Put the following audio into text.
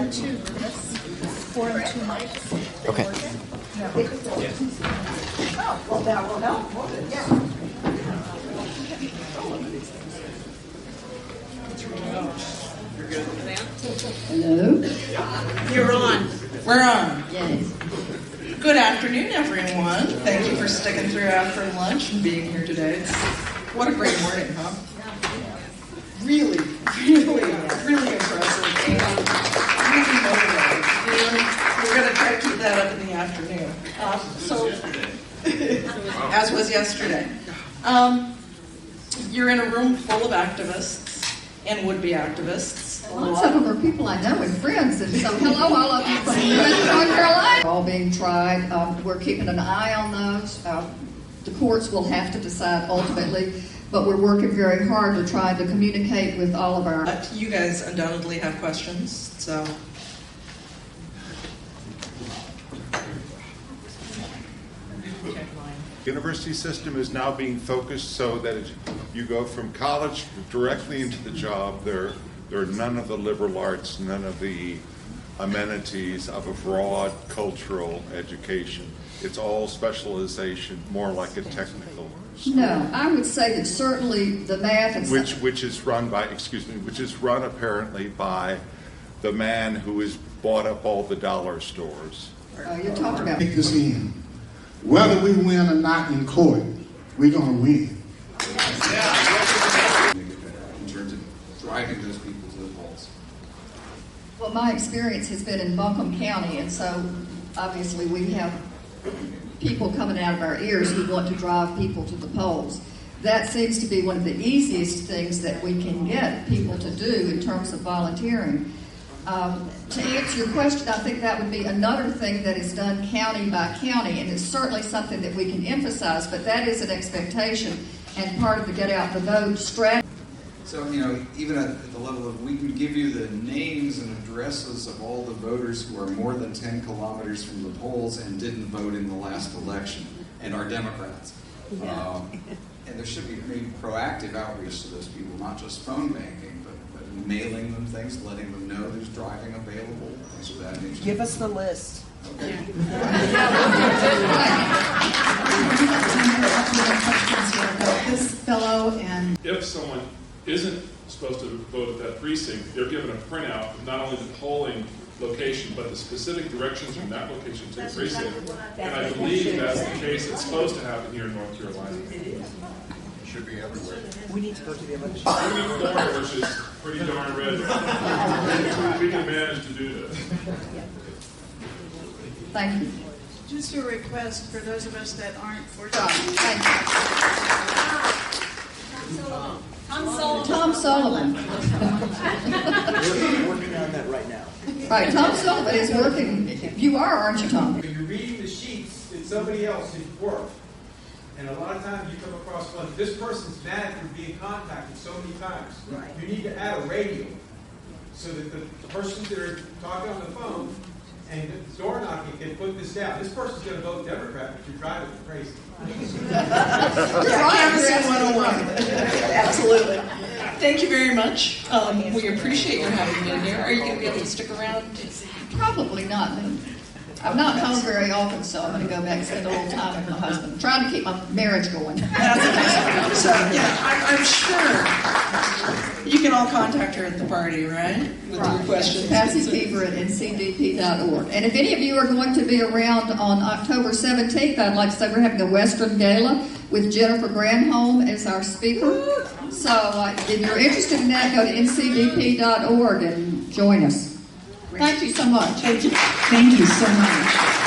and 2 for this. 4 and 2 mics. Okay. Oh, well, that will help. Yeah. Hello? You're on. We're on. Yes. Good afternoon, everyone. Thank you for sticking through after lunch and being here today. What a great morning, huh? Really impressive and really motivating. And we're going to try to keep that up in the afternoon. As was yesterday. You're in a room full of activists and would-be activists. Lots of them are people I know and friends, and so hello, all of you from North Carolina. All being tried. We're keeping an eye on those. The courts will have to decide ultimately, but we're working very hard to try to communicate with all of our... You guys undoubtedly have questions, so... The university system is now being focused so that you go from college directly into the job. There are none of the liberal arts, none of the amenities of a broad cultural education. It's all specialization, more like a technical school. No, I would say that certainly the math and... Which is run apparently by the man who has bought up all the dollar stores. You're talking about... Take this in. Whether we win or not in court, we're going to win. In terms of driving those people to the polls? Well, my experience has been in Buncombe County, and so obviously we have people coming out of our ears who want to drive people to the polls. That seems to be one of the easiest things that we can get people to do in terms of volunteering. To answer your question, I think that would be another thing that is done county by county, and it's certainly something that we can emphasize, but that is an expectation and part of the get out the vote strategy. So, even at the level of, we can give you the names and addresses of all the voters who are more than 10 kilometers from the polls and didn't vote in the last election and are Democrats. Yeah. And there should be maybe proactive outreach to those people, not just phone banking, but mailing them things, letting them know there's driving available, things of that nature. Give us the list. Okay. This fellow and... If someone isn't supposed to vote at that precinct, they're given a printout of not only the polling location, but the specific directions from that location to the precinct. And I believe that's the case. It's supposed to happen here in North Carolina. Should be everywhere. We need to go to the election. Florida, which is pretty darn red. We can manage to do this. Thank you. Just a request for those of us that aren't fortunate. Thank you. Tom Sullivan. We're working on that right now. Right, Tom Sullivan is working. You are, aren't you, Tom? When you're reading the sheets, it's somebody else's work. And a lot of times you come across one, this person's mad for being contacted so many times. Right. You need to add a radio so that the persons that are talking on the phone and the door knocking can put this down. This person's going to vote Democrat, but you're driving them crazy. Canvassing 101. Absolutely. Thank you very much. We appreciate your having me here. Are you going to be able to stick around? Probably not. I'm not home very often, so I'm going to go back and spend a little time with my husband. I'm trying to keep my marriage going. So, I'm sure you can all contact her at the party, right? With your questions. Patsy Fever at ncdp.org. And if any of you are going to be around on October 17th, I'd like to say we're having the Western Gala with Jennifer Granholm as our speaker. So if you're interested in that, go to ncdp.org and join us. Thank you so much. Thank you so much.